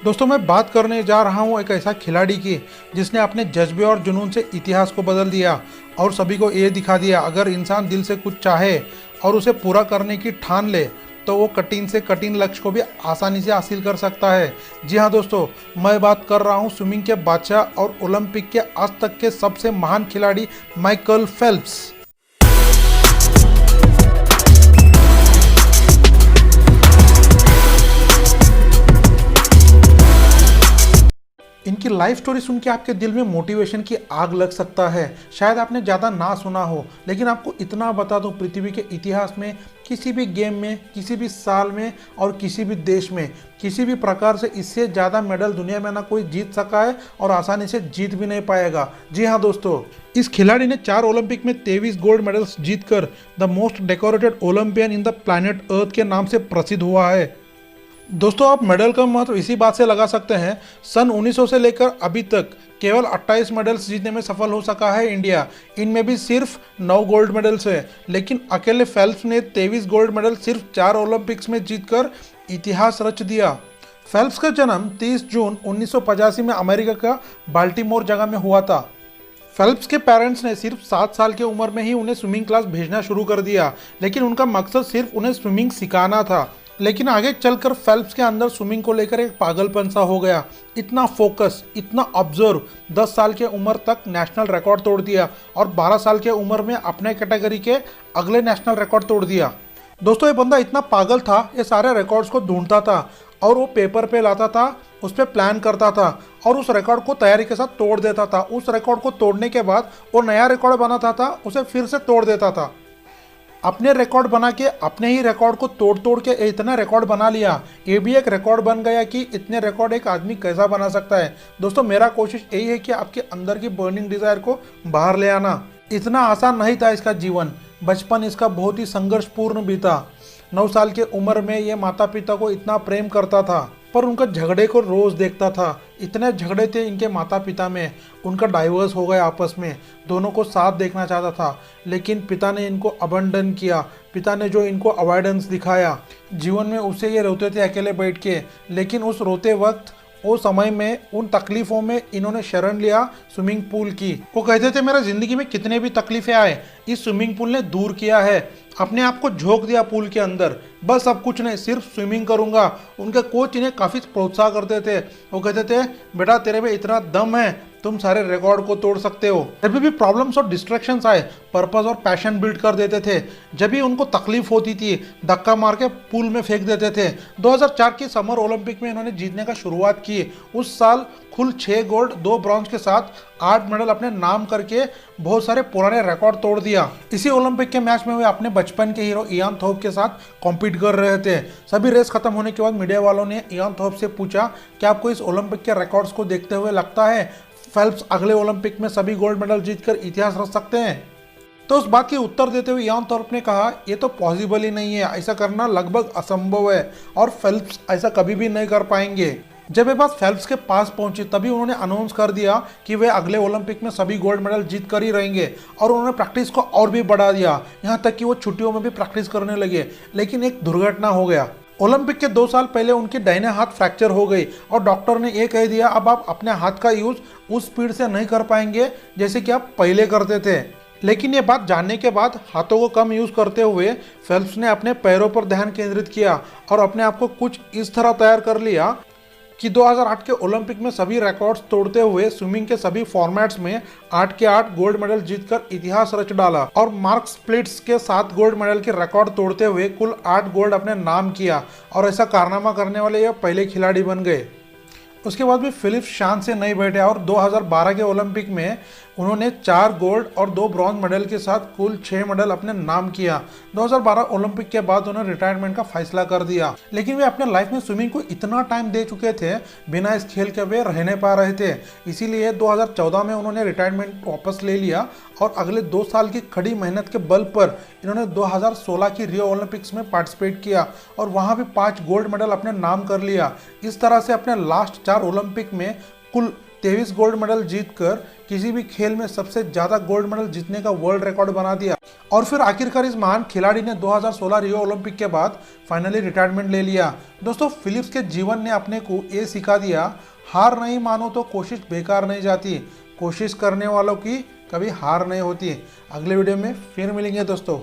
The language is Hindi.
दोस्तों मैं बात करने जा रहा हूँ एक ऐसा खिलाड़ी की जिसने अपने जज्बे और जुनून से इतिहास को बदल दिया और सभी को ये दिखा दिया अगर इंसान दिल से कुछ चाहे और उसे पूरा करने की ठान ले तो वो कठिन से कठिन लक्ष्य को भी आसानी से हासिल कर सकता है। जी हाँ दोस्तों, मैं बात कर रहा हूँ स्विमिंग के बादशाह और ओलंपिक के आज तक के सबसे महान खिलाड़ी माइकल फेल्प्स। इनकी लाइफ स्टोरी सुन के आपके दिल में मोटिवेशन की आग लग सकता है। शायद आपने ज़्यादा ना सुना हो, लेकिन आपको इतना बता दूं, पृथ्वी के इतिहास में किसी भी गेम में, किसी भी साल में और किसी भी देश में किसी भी प्रकार से इससे ज़्यादा मेडल दुनिया में ना कोई जीत सका है और आसानी से जीत भी नहीं पाएगा। जी हाँ दोस्तों, इस खिलाड़ी ने 4 ओलंपिक में 23 गोल्ड मेडल्स जीतकर the most decorated Olympian in the planet earth के नाम से प्रसिद्ध हुआ है। दोस्तों आप मेडल का महत्व इसी बात से लगा सकते हैं, सन 1900 से लेकर अभी तक केवल 28 मेडल्स जीतने में सफल हो सका है इंडिया। इनमें भी सिर्फ 9 गोल्ड मेडल्स है, लेकिन अकेले फेल्प्स ने 23 गोल्ड मेडल सिर्फ 4 ओलंपिक्स में जीतकर इतिहास रच दिया। फेल्प्स का जन्म 30 जून 1985 में अमेरिका का बाल्टीमोर जगह में हुआ था। फेल्प्स के पेरेंट्स ने सिर्फ 7 साल की उम्र में ही उन्हें स्विमिंग क्लास भेजना शुरू कर दिया, लेकिन उनका मकसद सिर्फ उन्हें स्विमिंग सिखाना था। लेकिन आगे चलकर फेल्प्स के अंदर स्विमिंग को लेकर एक पागलपन सा हो गया। इतना फोकस, इतना ऑब्जर्व, 10 साल के उम्र तक नेशनल रिकॉर्ड तोड़ दिया और 12 साल के उम्र में अपने कैटेगरी के अगले नेशनल रिकॉर्ड तोड़ दिया। दोस्तों ये बंदा इतना पागल था, ये सारे रिकॉर्ड्स को ढूंढता था और वो पेपर पे लाता था, उस पर प्लान करता था और उस रिकॉर्ड को तैयारी के साथ तोड़ देता था। उस रिकॉर्ड को तोड़ने के बाद वो नया रिकॉर्ड बनाता था, उसे फिर से तोड़ देता था। अपने रिकॉर्ड बना के अपने ही रिकॉर्ड को तोड़ तोड़ के इतना रिकॉर्ड बना लिया। ये भी एक रिकॉर्ड बन गया कि इतने रिकॉर्ड एक आदमी कैसा बना सकता है। दोस्तों मेरा कोशिश यही है कि आपके अंदर की बर्निंग डिजायर को बाहर ले आना। इतना आसान नहीं था इसका जीवन। बचपन इसका बहुत ही संघर्षपूर्ण बीता। 9 साल के उम्र में ये माता पिता को इतना प्रेम करता था, पर उनका झगड़े को रोज देखता था। इतने झगड़े थे इनके माता पिता में, उनका डाइवर्स हो गया आपस में। दोनों को साथ देखना चाहता था, लेकिन पिता ने इनको अबंडन किया। पिता ने जो इनको अवॉइडेंस दिखाया जीवन में, उससे ये रोते थे अकेले बैठ के। लेकिन उस रोते वक्त, वो समय में, उन तकलीफ़ों में इन्होंने शरण लिया स्विमिंग पूल की। वो कहते थे मेरा ज़िंदगी में कितने भी तकलीफ़ें आए, इस स्विमिंग पूल ने दूर किया है। अपने आप को झोंक दिया पूल के अंदर, बस अब कुछ नहीं, सिर्फ स्विमिंग करूंगा। उनके कोच इन्हें काफ़ी प्रोत्साहन करते थे। वो कहते थे बेटा तेरे में इतना दम है, तुम सारे रिकॉर्ड को तोड़ सकते हो। जब भी प्रॉब्लम्स और डिस्ट्रैक्शंस आए, पर्पस और पैशन बिल्ड कर देते थे। जब भी उनको तकलीफ होती थी, धक्का मार के पूल में फेंक देते थे। 2004 की समर ओलंपिक में इन्होंने जीतने का शुरुआत की। उस साल कुल 6 गोल्ड 2 ब्रॉन्ज के साथ 8 मेडल अपने नाम करके बहुत सारे पुराने रिकॉर्ड तोड़ दिया। इसी ओलंपिक के मैच में वे अपने बचपन के हीरो इयान थोप के साथ कॉम्पीट कर रहे थे। सभी रेस खत्म होने के बाद मीडिया वालों ने इयान थोप से पूछा कि आपको इस ओलंपिक के रिकॉर्ड्स को देखते हुए लगता है फेल्प्स अगले ओलंपिक में सभी गोल्ड मेडल जीतकर इतिहास रच सकते हैं? तो उस बात के उत्तर देते हुए इयान थोप ने कहा ये तो पॉसिबल ही नहीं है, ऐसा करना लगभग असंभव है और फेल्प्स ऐसा कभी भी नहीं कर पाएंगे। जब ये बात फेल्प्स के पास पहुंची तभी उन्होंने अनाउंस कर दिया कि वे अगले ओलंपिक में सभी गोल्ड मेडल जीत कर ही रहेंगे और उन्होंने प्रैक्टिस को और भी बढ़ा दिया, यहाँ तक कि वो छुट्टियों में भी प्रैक्टिस करने लगे। लेकिन एक दुर्घटना हो गया। ओलंपिक के 2 साल पहले उनकी दाहिने हाथ फ्रैक्चर हो गई और डॉक्टर ने ये कह दिया अब आप अपने हाथ का यूज उस स्पीड से नहीं कर पाएंगे जैसे कि आप पहले करते थे। लेकिन ये बात जानने के बाद हाथों को कम यूज करते हुए फेल्प्स ने अपने पैरों पर ध्यान केंद्रित किया और अपने आप को कुछ इस तरह तैयार कर लिया कि 2008 के ओलंपिक में सभी रिकॉर्ड्स तोड़ते हुए स्विमिंग के सभी फॉर्मेट्स में 8 के 8 गोल्ड मेडल जीतकर इतिहास रच डाला और मार्क स्प्लिट्स के 7 गोल्ड मेडल के रिकॉर्ड तोड़ते हुए कुल 8 गोल्ड अपने नाम किया और ऐसा कारनामा करने वाले ये पहले खिलाड़ी बन गए। उसके बाद भी फिलिप्स शान से नहीं बैठे और 2012 के ओलंपिक में उन्होंने 4 गोल्ड और 2 ब्रॉन्ज मेडल के साथ कुल 6 मेडल अपने नाम किया। 2012 ओलंपिक के बाद उन्होंने रिटायरमेंट का फैसला कर दिया, लेकिन वे अपने लाइफ में स्विमिंग को इतना टाइम दे चुके थे, बिना इस खेल के वे रह नहीं पा रहे थे। इसीलिए 2014 में उन्होंने रिटायरमेंट वापस ले लिया और अगले 2 साल की कड़ी मेहनत के बल पर इन्होंने 2016 की रियो ओलंपिक्स में पार्टिसिपेट किया और वहाँ भी 5 गोल्ड मेडल अपने नाम कर लिया। इस तरह से अपने लास्ट 4 ओलंपिक में कुल 23 गोल्ड मेडल जीतकर किसी भी खेल में सबसे ज़्यादा गोल्ड मेडल जीतने का वर्ल्ड रिकॉर्ड बना दिया। और फिर आखिरकार इस महान खिलाड़ी ने 2016 रियो ओलंपिक के बाद फाइनली रिटायरमेंट ले लिया। दोस्तों, फिलिप्स के जीवन ने अपने को ये सिखा दिया, हार नहीं मानो तो कोशिश बेकार नहीं जाती, कोशिश करने वालों की कभी हार नहीं होती। अगले वीडियो में फिर मिलेंगे दोस्तों।